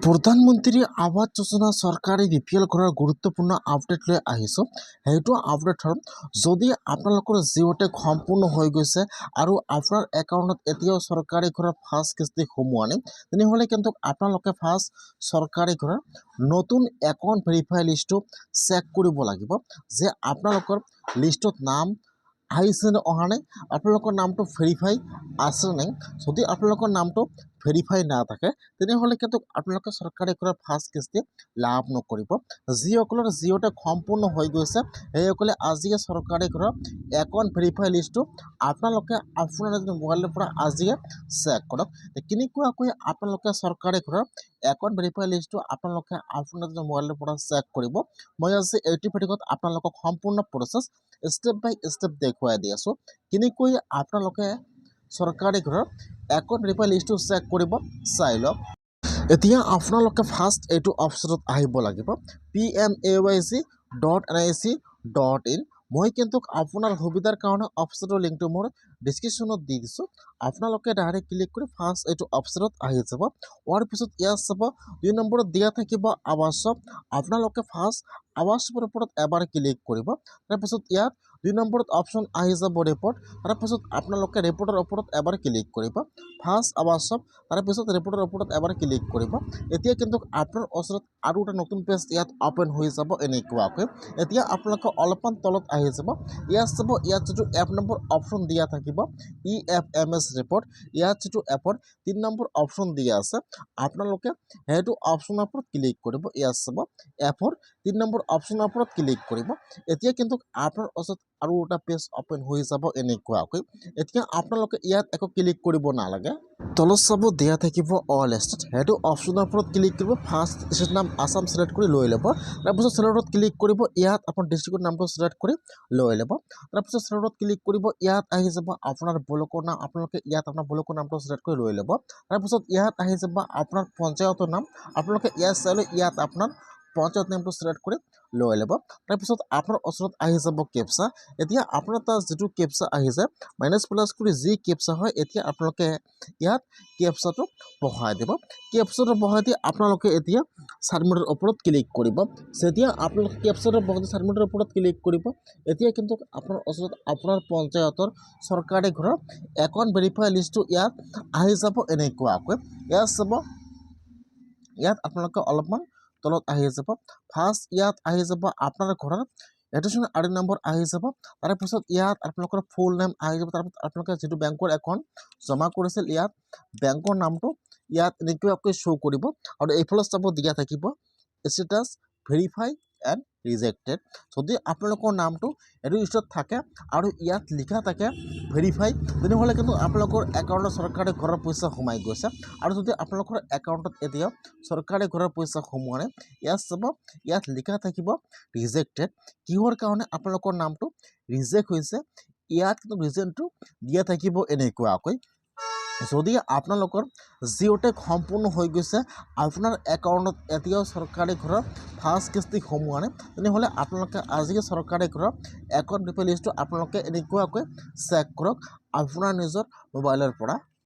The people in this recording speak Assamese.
প্ৰধানমন্ত্ৰী আৱাস যোজনা চৰকাৰী বিপিএল ঘৰৰ গুৰুত্বপূৰ্ণ আপডেট লৈ আহিছোঁ। সেইটো আপডেট হ'ল যদি আপোনালোকৰ জিঅ' টেগ সম্পূৰ্ণ হৈ গৈছে আৰু আপোনাৰ একাউণ্টত এতিয়াও চৰকাৰী ঘৰৰ ফাৰ্ষ্ট কিস্তি সোমোৱা নাই, তেনেহ'লে কিন্তু আপোনালোকে ফাৰ্ষ্ট চৰকাৰী ঘৰৰ নতুন একাউণ্ট ভেৰিফাই লিষ্টটো চেক কৰিব লাগিব যে আপোনালোকৰ লিষ্টত নাম আহিছে নে অহা নাই, আপোনালোকৰ নামটো ভেৰিফাই আছে নাই। যদি আপোনালোকৰ নামটো ভেৰিফাই নাথাকে তেনেহ'লে কিন্তু আপোনালোকে চৰকাৰী ঘৰৰ ফাৰ্ষ্ট কিস্তি লাভ নকৰিব। যিসকলৰ জিঅ' টেগ সম্পূৰ্ণ হৈ গৈছে সেইসকলে আজিয়ে চৰকাৰী ঘৰৰ একাউণ্ট ভেৰিফাই লিষ্টটো আপোনালোকে আপোনাৰ মোবাইলৰ পৰা আজিয়ে চেক কৰক। কেনেকুৱাকৈ আপোনালোকে চৰকাৰী ঘৰৰ একাউণ্ট ভেৰিফাই লিষ্টটো আপোনালোকে আপোনাৰ মোবাইলৰ পৰা চেক কৰিব, মই আজি এইটো ভিডিঅ'ত আপোনালোকক সম্পূৰ্ণ প্ৰচেছ ষ্টেপ বাই ষ্টেপ দেখুৱাই দি আছোঁ। কেনেকৈ আপোনালোকে চৰকাৰী ঘৰৰ একাউণ্ট ভেৰিফাই লিষ্টটো চেক কৰিব চাই লওক। এতিয়া আপোনালোকে ফাৰ্ষ্ট এইটো অপশ্যনত আহিব লাগিব pmayc.nic.in। মই কিন্তু আপোনাৰ সুবিধাৰ কাৰণে অপশ্যনৰ লিংকটো মোৰ ডিছক্ৰিপশ্যনত দি দিছোঁ। আপোনালোকে ডাইৰেক্ট ক্লিক কৰি ফাৰ্ষ্ট এইটো অপশ্যনত আহি যাব। হোৱাৰ পিছত ইয়াত চাব 2 নম্বৰত দিয়া থাকিব আৱাসব। আপোনালোকে ফাৰ্ষ্ট আৱাসৰ ওপৰত এবাৰ ক্লিক কৰিব। তাৰপিছত ইয়াত 2 নম্বৰত অপশ্যন আহি যাব ৰিপৰ্ট। তাৰপিছত আপোনালোকে ৰিপৰ্টৰ ওপৰত এবাৰ ক্লিক কৰিব। ফাৰ্ষ্ট আৱাসব তাৰপিছত ৰিপৰ্টৰ ওপৰত এবাৰ ক্লিক কৰিব। এতিয়া কিন্তু আপোনাৰ ওচৰত আৰু এটা নতুন পেজ ইয়াত অপেন হৈ যাব এনেকুৱাকৈ। এতিয়া আপোনালোকে অলপমান তলত আহি যাব, ইয়াত চাব ইয়াত যিটো এপ নম্বৰ অপশ্যন দিয়া থাকিব EFMS ৰিপৰ্ট, ইয়াত যিটো এপৰ 3 নম্বৰ অপশ্যন দিয়া আছে আপোনালোকে সেইটো অপশ্যনৰ ওপৰত ক্লিক কৰিব। ইয়াত চাব এপৰ 3 নম্বৰ অপশ্যনৰ ওপৰত ক্লিক কৰিব। এতিয়া কিন্তু আপোনাৰ ওচৰত আৰু এটা পেজ অপেন হৈ যাব এনেকুৱাকৈ। এতিয়া আপোনালোকে ইয়াত একো ক্লিক কৰিব নালাগে, তলত চাব দিয়া থাকিব অল ষ্টেট, সেইটো অপশ্যনৰ ওপৰত ক্লিক কৰিব। ফাৰ্ষ্ট ষ্টেট নাম আছাম চিলেক্ট কৰি লৈ ল'ব। তাৰপিছত চিলেক্টত ক্লিক কৰিব, ইয়াত আপোনাৰ ডিষ্ট্ৰিক্টৰ নামটো চিলেক্ট কৰি লৈ ল'ব। তাৰপিছত চিলেক্টত ক্লিক কৰিব, ইয়াত আহি যাব আপোনাৰ ব্লকৰ নাম, আপোনালোকে ইয়াত আপোনাৰ ব্লকৰ নামটো চিলেক্ট কৰি লৈ ল'ব। তাৰপিছত ইয়াত আহি যাব আপোনাৰ পঞ্চায়তৰ নাম, আপোনালোকে ইয়াত চাই লৈ ইয়াত আপোনাৰ পঞ্চায়ত নামটো চিলেক্ট কৰি লৈ ল'ব। তাৰপিছত আপোনাৰ ওচৰত আহি যাব কেপচা। এতিয়া আপোনাৰ তাত যিটো কেপচা আহিছে মাইনাছ+ কৰি যি কেপচা হয়, এতিয়া আপোনালোকে ইয়াত কেপচাটো বহাই দিব। কেপচাটো বহাই দি আপোনালোকে এতিয়া ছাবমিটৰ ওপৰত ক্লিক কৰিব। যেতিয়া আপোনালোকে কেপচাটো বহাই দি ছাবমিটৰ ওপৰত ক্লিক কৰিব, এতিয়া কিন্তু আপোনাৰ ওচৰত আপোনাৰ পঞ্চায়তৰ চৰকাৰী ঘৰৰ একাউণ্ট ভেৰিফাই লিষ্টটো ইয়াত আহি যাব এনেকুৱাকৈ। ইয়াত চাব ইয়াত আপোনালোকে অলপমান তলত আহি যাব। ফাৰ্ষ্ট ইয়াত আহি যাব আপোনাৰ ঘৰৰ ৰেজিষ্ট্ৰেশ্যন ID নম্বৰ আহি যাব। তাৰপিছত ইয়াত আপোনালোকৰ ফুল নেম আহি যাব। তাৰপিছত আপোনালোকে যিটো বেংকৰ একাউণ্ট জমা কৰিছিল ইয়াত বেংকৰ নামটো ইয়াত এনেকুৱাকৈ শ্ব' কৰিব। আৰু এইফালে চাব দিয়া থাকিব ষ্টেটাছ ভেৰিফাই এণ্ড ৰিজেক্টেড। যদি আপোনালোকৰ নামটো এইটো লিষ্টত থাকে আৰু ইয়াত লিখা থাকে ভেৰিফাই, তেনেহ'লে কিন্তু আপোনালোকৰ একাউণ্টত চৰকাৰী ঘৰৰ পইচা সোমাই গৈছে। আৰু যদি আপোনালোকৰ একাউণ্টত এতিয়াও চৰকাৰী ঘৰৰ পইচা সোমোৱা নাই, ইয়াত চাব ইয়াত লিখা থাকিব ৰিজেক্টেড। কিহৰ কাৰণে আপোনালোকৰ নামটো ৰিজেক্ট হৈছে, ইয়াত কিন্তু ৰিজনটো দিয়া থাকিব এনেকুৱাকৈ। যদি আপোনালোকৰ জিঅ' টেগ সম্পূৰ্ণ হৈ গৈছে, আপোনাৰ একাউণ্টত এতিয়াও চৰকাৰী ঘৰৰ ফাৰ্ষ্ট কিস্তি সোমোৱা নাই, তেনেহ'লে আপোনালোকে আজিয়ে চৰকাৰী ঘৰৰ একাউণ্ট ভেৰিফাই লিষ্টটো আপোনালোকে এনেকুৱাকৈ চেক কৰক আপোনাৰ নিজৰ মোবাইলৰ পৰা।